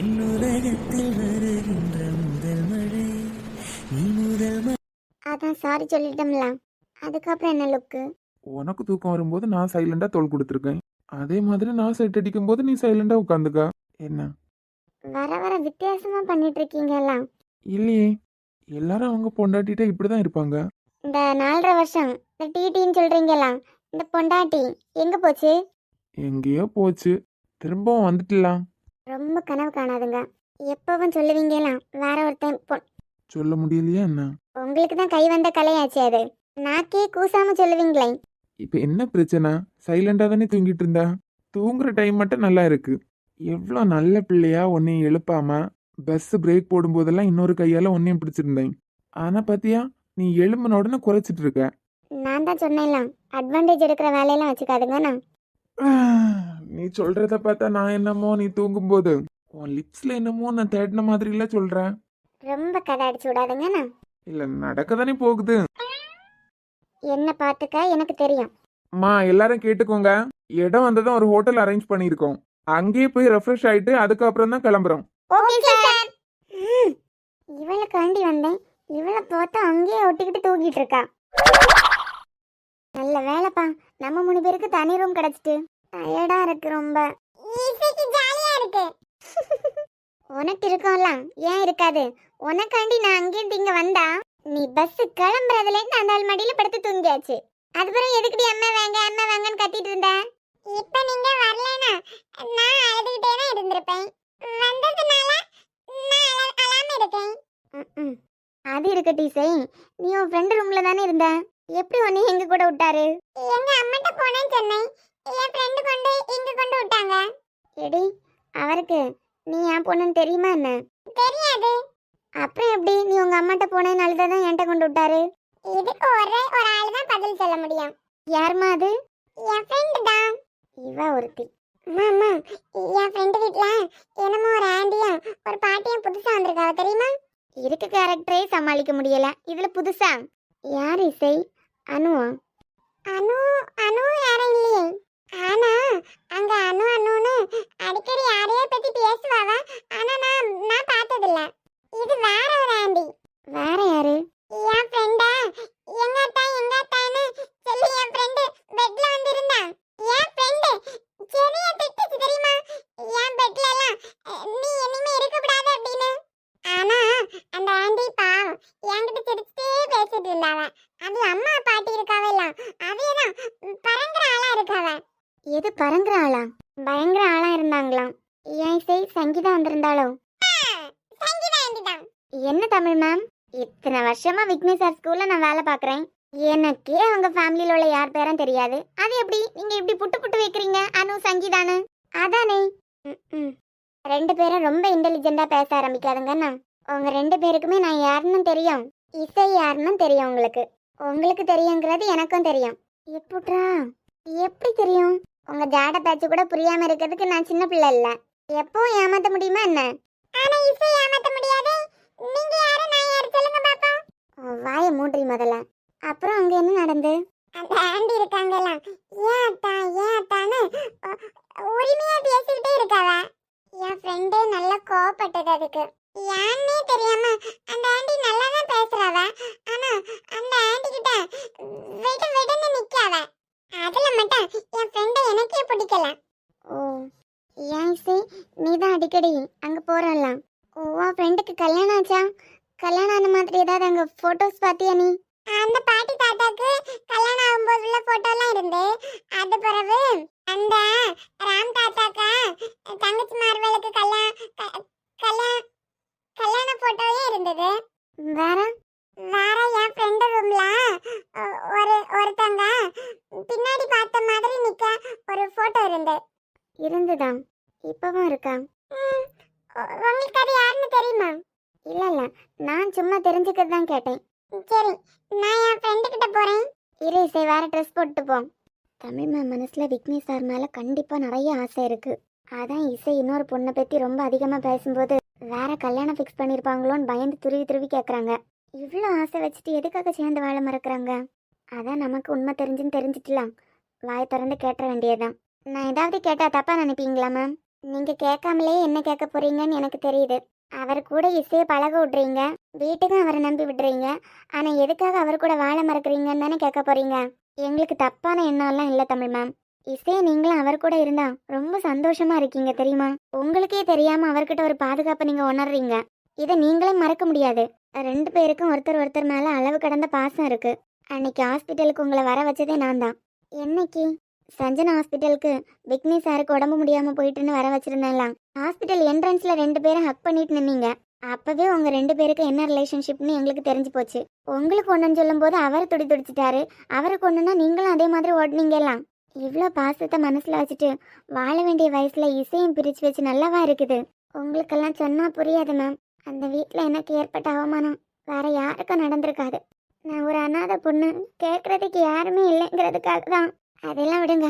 என்னுலகத்தில் வருகின்ற முதல் மழை, நீ முதல் மழை. அதான் சாரி சொல்லிட்டோம்ல, அதுக்கப்புறம் என்ன லுக்கு? உனக்கு தூக்கம் வரும்போது நான் சைலண்டா தோல் கொடுத்துருக்கேன். அதே மாதிரி நான் சைட் அடிக்கும் போது நீ சைலண்டா உட்காந்துக்க. என்ன வர வர வித்தியாசமா பண்ணிட்டு இருக்கீங்க எல்லாம். இல்லையே, எல்லாரும் அவங்க பொண்டாட்டிட்ட இப்படிதான் இருப்பாங்க. இந்த 4.5 வருஷம் இந்த டிடின்னு சொல்றீங்கலாம், இந்த பொண்டாட்டி எங்க போச்சு? எங்கேயோ போச்சு, திரும்பவும் வந்துட்டலாம். ரொம்ப கனவு காணாதுங்க. எப்பவும் சொல்லுவீங்கலாம் வேற ஒருத்தன் சொல்ல முடியலையா என்ன? உங்களுக்கு தான் கை வந்த கலையாச்சு அது. நாக்கே கூசாம சொல்லுவீங்களே. இப்ப என்ன பிரச்சனை? சைலண்டா தானே தூங்கிட்டு இருந்தா. தூங்குற டைம் மட்டும் நல்லா இருக்கு. எவ்வளோ நல்ல பிள்ளையா உன்னையும் எழுப்பாம பஸ் பிரேக் போடும்போதெல்லாம் இன்னொரு கையால உன்னையும் பிடிச்சிருந்தேன். ஆனா பாத்தியா, நீ எழும்பின உடனே குறைச்சிட்டு இருக்க. நான் தான் சொன்னேன்லாம், அட்வான்டேஜ் எடுக்கிற வேலையெல்லாம் வச்சுக்காதுங்கண்ணா. நீ சொல்றத பார்த்தா நான் என்னமோ நீ தூங்கும்போது உன் லிப்ஸ்ல என்னமோ நான் தேடின மாதிரி இல்ல சொல்றேன். ரொம்ப கதை அடிச்சு விடாதுங்கண்ணா. இல்ல நடக்க தானே போகுது. என்ன பார்த்துக்க, எனக்கு தெரியும். அம்மா எல்லாரும் கேட்டுக்கோங்க. இடம் வந்ததும் ஒரு ஹோட்டல் அரேஞ்ச் பண்ணியிருக்கோம். அங்கேயே போய் ரெஃப்ரெஷ் ஆயிட்டு அதுக்கப்புறம் தான் கிளம்புறோம். Okay sir. இவளுக்காண்டி வந்தேன், இவளை பார்த்தா அங்கேயே ஒட்டிக்கிட்டு தூங்கிட்டு இருக்கா. நல்ல வேலைப்பா, நம்ம 3 பேருக்கு தனி ரூம் கிடைச்சிட்டு. டயர்டா இருக்கு ரொம்ப. ஈஸிக்கு ஜாலியா இருக்கு. உனக்கு இருக்கும்ல, ஏன் இருக்காது? உனக்காண்டி நான் அங்கேருந்து இங்க வந்தா நீ பஸ் கிளம்புறதுல இருந்து அந்த ஆள் மடியில படுத்து தூங்கியாச்சு. அதுக்கப்புறம் எதுக்குடி அம்மா வாங்கன்னு கத்திட்டு இருந்த? இப்ப நீங்க வரலனா நான் அழுதுகிட்டே தான் இருந்திருப்பேன். வந்ததுனால நான் அழாம இருக்கேன். அது இருக்கட்டி செய். நீ உன் ஃப்ரெண்ட் ரூம்ல தானே இருந்த, எப்படி உன்னை எங்க கூட விட்டாரு? எங்க அம்மாட்ட போனேன்னு சொன்னேன், என் ஃப்ரெண்ட் கொண்டு இங்க கொண்டு விட்டாங்க. எடி, அவருக்கு நீ ஏன் போனன்னு தெரியுமா என்ன? தெரியாது. அப்புறம் எப்படி நீ உங்க அம்மாட்ட போனேன்னு அழுததான் என்கிட்ட கொண்டு விட்டாரு? இதுக்கு ஒரே ஒரு ஆள் தான் பதில் சொல்ல முடியும். யாருமா அது? என் ஃப்ரெண்ட் தான். இவ ஒருத்தி. அம்மா, என் ஃப்ரெண்ட் வீட்ல என்னமோ ஒரு ஆண்டியும் ஒரு பாட்டியும் புதுசா வந்திருக்காங்க தெரியுமா? இருக்க கேரக்டரே சமாளிக்க முடியல, இதுல புதுசா? யார் இசை? அனுவா? அனு அனு யாரும் இல்லையே. ஆனா அங்க அனுன்னு அடிக்கடி யாரையோ பத்தி பேசுவாங்க. ஆனா நான் பார்த்ததில்ல. இது வேற ஒரு ஆண்டி. வேற யாரு? என் ஃப்ரெண்டா எங்காத்தான்னு சொல்லி என் ஃப்ரெண்டு பெட்ல வந்து இருந்தா. என் ஃப்ரெண்டு சரியா திட்டுச்சு தெரியுமா? என் பெட்ல எல்லாம் நீ இனிமே இருக்கக்கூடாது அப்படின்னு. ஆனா அந்த ஆண்டி பாவம் என்கிட்ட சிரிச்சுட்டே பேசிட்டு இருந்தாவ. அது அம்மா பாட்டி இருக்காவெல்லாம் அவையதான் பரங்குற ஆளா இருக்காவ. எது பரங்குற ஆளா? பயங்கர ஆளா இருந்தாங்களாம். ஏன் செய் சங்கீதா வந்திருந்தாளோ? சங்கீதா ஆண்டி தான். என்ன தமிழ் மேம், இத்தனை வருஷமா விக்னேஷ் சார் ஸ்கூல்ல நான் வேலை பார்க்குறேன். எனக்கே அவங்க ஃபேமிலியில உள்ள யார் பேரும் தெரியாது. அது எப்படி நீங்க இப்படி புட்டு வைக்கிறீங்க? அனு சங்கீதானு அதானே? ரெண்டு பேரும் ரொம்ப இன்டெலிஜென்ட்டா பேச ஆரம்பிக்காதுங்கண்ணா. உங்க 2 பேருக்குமே நான் யாருன்னு தெரியும், இசை யாருன்னு தெரியும். உங்களுக்கு தெரியுங்கிறது எனக்கும் தெரியும். எப்படிரா? எப்படி தெரியும்? உங்க ஜாட பேச்சு கூட புரியாம இருக்கிறதுக்கு நான் சின்ன பிள்ளை இல்ல. எப்போ ஏமாத்த முடியுமா என்ன? ஆனா இசை ஏமாத்த முடியாது. நீங்க யாரு நான் யாரு சொல்லுங்க பாப்பா. வாய மூடி முதல்ல. அப்புறம் அங்க என்ன நடந்து? அந்த ஆண்டி இருக்காங்கல, ஏத்தான்னு உரிமையா பேசிக்கிட்டே இருக்காவ. என் ஃப்ரெண்டு நல்ல கோவப்பட்டது அதுக்கு. ஏன்னே தெரியாம அந்த ஆண்டி நல்லா தான் பேசுறாவ. ஆனா அந்த ஆண்டி கிட்ட விடுன்னு நிக்காவ. அதுல மட்டும் என் ஃப்ரெண்டை எனக்கே பிடிக்கல. ஓ, ஏன் இசை நீ தான் அடிக்கடி அங்க போறலாம்? உன் ஃப்ரெண்டுக்கு கல்யாணம் ஆச்சா? கல்யாணம் ஆன மாதிரி ஏதாவது அங்க போட்டோஸ் பாத்தியா நீ? அந்த பாட்டி தாத்தாக்கு கல்யாணம் ஆகும்போது உள்ள போட்டோலாம் இருந்து, அது பிறகு அந்த ராம் தாத்தாக்கா தங்கச்சி மார்வலுக்கு கல்யாண போட்டோவே இருந்தது. வேற என் ஃப்ரெண்ட் ரூம்ல ஒருத்தங்க பின்னாடி பார்த்த மாதிரி நிக்க ஒரு போட்டோ இருந்துதான். இப்பவும் இருக்கா? உங்களுக்கு அது யாருன்னு தெரியுமா? இல்ல, நான் சும்மா தெரிஞ்சுக்கிறது தான் கேட்டேன். சரி, நான் என் ஃப்ரெண்டு கிட்ட போறேன். இரு இசை, வேற ட்ரெஸ் போட்டு போ. தமிழ் மேம் மனசுல விக்னேஷ் சார் மேல கண்டிப்பா நிறைய ஆசை இருக்கு. அதான் இசை இன்னொரு பொண்ணை பத்தி ரொம்ப அதிகமா பேசும்போது வேற கல்யாணம் ஃபிக்ஸ் பண்ணிருப்பாங்களோன்னு பயந்து துருவி கேக்குறாங்க. இவ்வளோ ஆசை வச்சுட்டு எதுக்காக சேர்ந்து வாழ மறக்கிறாங்க? அதான் நமக்கு உண்மை தெரிஞ்சிட்டுலாம் வாய் திறந்து கேட்ட வேண்டியதுதான். நான் ஏதாவது கேட்டா தப்பா நினைப்பீங்களா மேம்? நீங்க கேட்காமலே என்ன கேட்க போறீங்கன்னு எனக்கு தெரியுது. அவர் கூட இசையை பழக விடுறீங்க, வீட்டுக்கும் அவரை நம்பி விடுறீங்க. ஆனா எதுக்காக அவர் கூட வாழ மறக்கிறீங்கன்னு தானே கேட்க போறீங்க. எங்களுக்கு தப்பான எண்ணம்லாம் இல்லை தமிழ் மேம். இசையை நீங்களும் அவர் கூட இருந்தா ரொம்ப சந்தோஷமா இருக்கீங்க தெரியுமா? உங்களுக்கே தெரியாம அவர்கிட்ட ஒரு பாதுகாப்பை நீங்க உணர்றீங்க. இதை நீங்களே மறக்க முடியாது. 2 பேருக்கும் ஒருத்தர் மேல அளவு கடந்த பாசம் இருக்கு. அன்னைக்கு ஹாஸ்பிட்டலுக்கு உங்களை வர வச்சதே நான் தான். என்னைக்கு? சஞ்சனா ஹாஸ்பிட்டலுக்கு விக்னேஷ் சாருக்கு உடம்பு முடியாம போயிட்டுன்னு வர வச்சிருந்தேன்லாம். ஹாஸ்பிட்டல் என்ட்ரன்ஸ்ல 2 பேரும் ஹக் பண்ணிட்டு நின்னீங்க. அப்பவே உங்க 2 பேருக்கு என்ன ரிலேஷன்ஷிப்னு எங்களுக்கு தெரிஞ்சு போச்சு. உங்களுக்கு ஒண்ணுன்னு சொல்லும் போது அவர் துடிச்சிட்டாரு. அவருக்கு ஒண்ணுன்னா நீங்களும் அதே மாதிரி ஓடுனீங்கலாம். இவ்வளோ பாசத்தை மனசுல வச்சுட்டு வாழ வேண்டிய வயசுல இசையும் பிரிச்சு வச்சு நல்லாவா இருக்குது? உங்களுக்கெல்லாம் சொன்னா புரியாது மேம். அந்த வீட்டில் எனக்கு ஏற்பட்ட அவமானம் வேற யாருக்கும் நடந்திருக்காது. நான் ஒரு அனாதை பொண்ணு, கேட்கறதுக்கு யாருமே இல்லைங்கிறதுக்காக தான். அதெல்லாம் விடுங்க.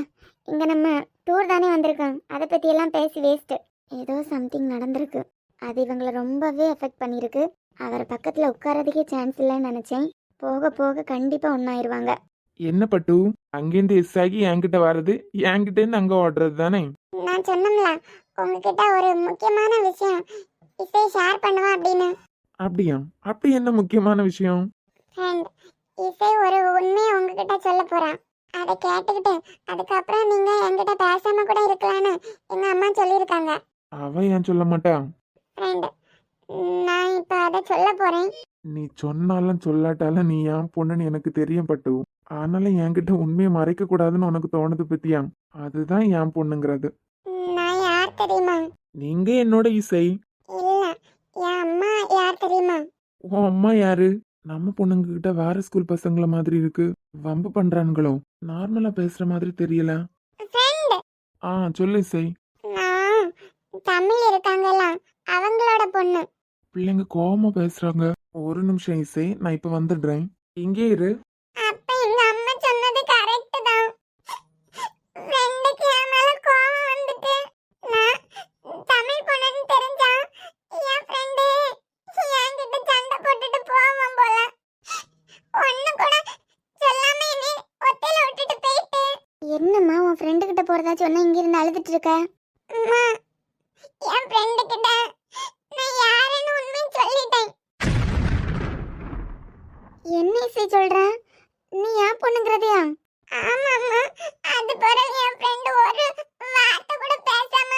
இங்கே நம்ம டூர் தானே வந்திருக்கோம், அதை பற்றியெல்லாம் பேசி வேஸ்ட்டு. ஏதோ சம்திங் நடந்திருக்கு. அது இவங்களை ரொம்பவே எஃபெக்ட் பண்ணியிருக்கு. அவர் பக்கத்தில் உட்காரதுக்கே சான்ஸ் இல்லைன்னு நினச்சேன். போக போக கண்டிப்பாக ஒன்றாயிருவாங்க. என்ன பட்டு அங்கேருந்து எஸ் ஆகி என்கிட்ட வர்றது, என்கிட்ட இருந்து அங்க ஓடுறது தானே? நான் சொன்னோம்ல உங்ககிட்ட ஒரு முக்கியமான விஷயம் இசை ஷேர் பண்ணுவேன் அப்படின்னு. அப்படியா? அப்படி என்ன முக்கியமான விஷயம்? ஃப்ரெண்ட், இசை ஒரு உண்மையை உங்ககிட்ட சொல்ல போறான். அதை கேட்டுக்கிட்டு அதுக்கப்புறம் நீங்க என்கிட்ட பேசாம கூட இருக்கலாம்னு எங்க அம்மா சொல்லியிருக்காங்க. அவ ஏன் சொல்ல மாட்டா? ஃப்ரெண்ட், நான் இப்போ அதை சொல்ல போறேன். நீ சொன்னாலும் சொல்லாட்டாலும் நீ ஏன் பொண்ணுன்னு எனக்கு தெரியும் பட்டு. ஆனாலும் என்கிட்ட உண்மையை மறைக்க கூடாதுன்னு உனக்கு தோணுது பத்தியா? அதுதான் என் பொண்ணுங்கிறது. நான் யார் தெரியுமா? நீங்க என்னோட இசை. இல்ல, என் அம்மா யார் தெரியுமா? உன் அம்மா யாரு? நம்ம பொண்ணுங்க கிட்ட வேற ஸ்கூல் பசங்கள மாதிரி இருக்கு. வம்பு பண்றானுங்களோ? நார்மலா பேசுற மாதிரி தெரியல. ஃப்ரெண்ட், சொல்லு இசை. நான் தமிழ் இருக்காங்கல்ல அவங்களோட பொண்ணு. பிள்ளைங்க கோவமா பேசுறாங்க. ஒரு நிமிஷம் இசை, நான் இப்ப வந்துடுறேன். இங்கே இரு. அப்ப எங்க அம்மா சொன்னது கரெக்ட் தான். ஃப்ரெண்டுக்கு என் மேல கோவம் வந்துட்டு நான் தமிழ் பொண்ணுன்னு தெரிஞ்சா என் ஃப்ரெண்டு என்கிட்ட சண்டை போட்டுட்டு போவான் போல. ஒண்ணு கூட சொல்லாம என்னை ஒத்தையில விட்டுட்டு போயிட்டு. என்னம்மா உன் ஃப்ரெண்டு கிட்ட போறதா சொன்னா இங்க இருந்து அழுதுட்டு இருக்க? அம்மா, என் ஃப்ரெண்டு கிட்ட நான் யாருன்னு உண்மையை சொல்லிட்டேன். என்ன இசை சொல்ற? நீ ஏன் பொண்ணுங்கிறதையா? ஆமாம்மா, அது பிறகு என் ஃப்ரெண்டு ஒரு வார்த்தை கூட பேசாம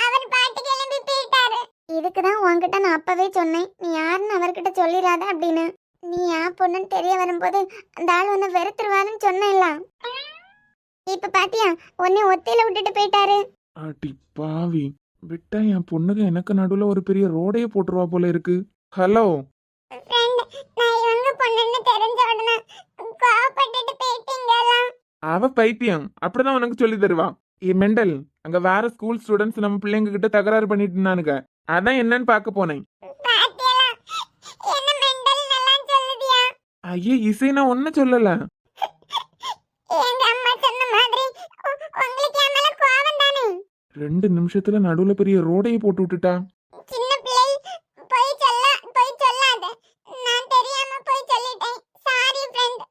அவர் பாட்டு கிளம்பி போயிட்டாரு. இதுக்கு தான் உன்கிட்ட நான் அப்பவே சொன்னேன், நீ யாருன்னு அவர்கிட்ட சொல்லிடாத அப்படின்னு. நீ ஏன் பொண்ணுன்னு தெரிய வரும்போது அந்த ஆள் உன்னை வெறுத்துருவாருன்னு சொன்னேன்ல. இப்ப பாத்தியா, உன்னை ஒத்தையில விட்டுட்டு போயிட்டாரு. அடி பாவி, விட்டா என் பொண்ணுக்கு எனக்கு நடுவுல ஒரு பெரிய ரோடையே போட்டுருவா போல இருக்கு. ஹலோ ஃப்ரெண்ட், நான் இவங்க பொண்ணுன்னு தெரிஞ்ச உடனே கோவப்பட்டுட்டு போயிட்டீங்களா? அவ பைத்தியம், அப்படிதான் உனக்கு சொல்லி தருவா. மெண்டல், அங்க வேற ஸ்கூல் ஸ்டூடெண்ட்ஸ் நம்ம பிள்ளைங்க கிட்ட தகராறு பண்ணிட்டு இருந்தானுங்க. அதான் என்னன்னு பார்க்க போனேன். பாத்தியலா, என்ன மெண்டல் நல்லா சொல்லுதியா? ஐயே இசை, நான் ஒன்னும் சொல்லல. எங்க அம்மா சொன்ன மாதிரி உங்களுக்கு என் மேல கோவம் தானே? 2 நிமிஷத்துல நடுவுல பெரிய ரோடையே போட்டு விட்டுட்டா. சின்ன பிள்ளை போய் சொல்லாத. நான் தெரியாம போய் சொல்லிட்டேன். Sorry friend.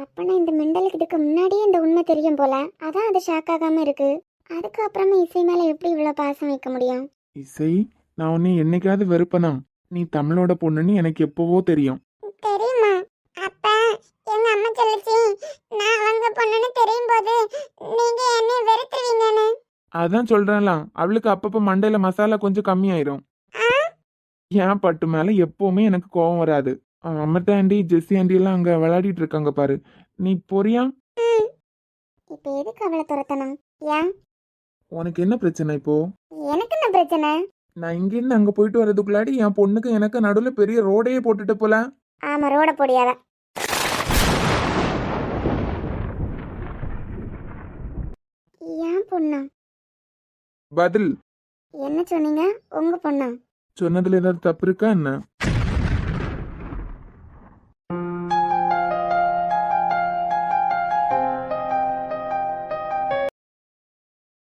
அப்பனா இந்த மெண்டலுக்கு முன்னாடியே இந்த உண்மை தெரியும் போல. அதான் அது ஷாக் ஆகாம இருக்கு. அதுக்கு அப்புறமா இசை மேல எப்படி இவ்வளவு பாசம் வைக்க முடியும்? இசை, நான் உன்னை என்னைக்காவது வெறுப்பனா? நீ தமிழோட பொண்ணுன்னு எனக்கு எப்பவோ தெரியும். தெரியுமா? அப்ப எங்க அம்மா சொல்லுச்சு, நான் அவங்க பொண்ணுன்னு தெரியும் போது நீங்க என்னை வெறுத்துவீங்கன்னு. அதான் சொல்றேன்லாம், அவளுக்கு அப்பப்ப மண்டையில மசாலா கொஞ்சம் கம்மியாயிரும். ஏன் பட்டு மேல எப்பவுமே எனக்கு கோவம் வராது. அம்மத்த ஆண்டி, ஜெஸ்ஸி ஆண்டி எல்லாம் அங்க விளையாடிட்டு இருக்காங்க பாரு. நீ போறியா? இப்ப எதுக்கு அவளை துரத்தணும்? ஏன்? உனக்கு என்ன பிரச்சனை இப்போ? எனக்கு என்ன பிரச்சனை? நான் இங்கிருந்து அங்க போயிட்டு வர்றதுக்குள்ளாடி என் பொண்ணுக்கு எனக்கு நடுவுல பெரிய ரோடையே போட்டுட்டு போல. ஆமா, ரோட போடியாத. ஏன் பொண்ணா? பதில் என்ன சொன்னீங்க? உங்க பொண்ணா? சொன்னதுல ஏதாவது தப்பு இருக்கா என்ன?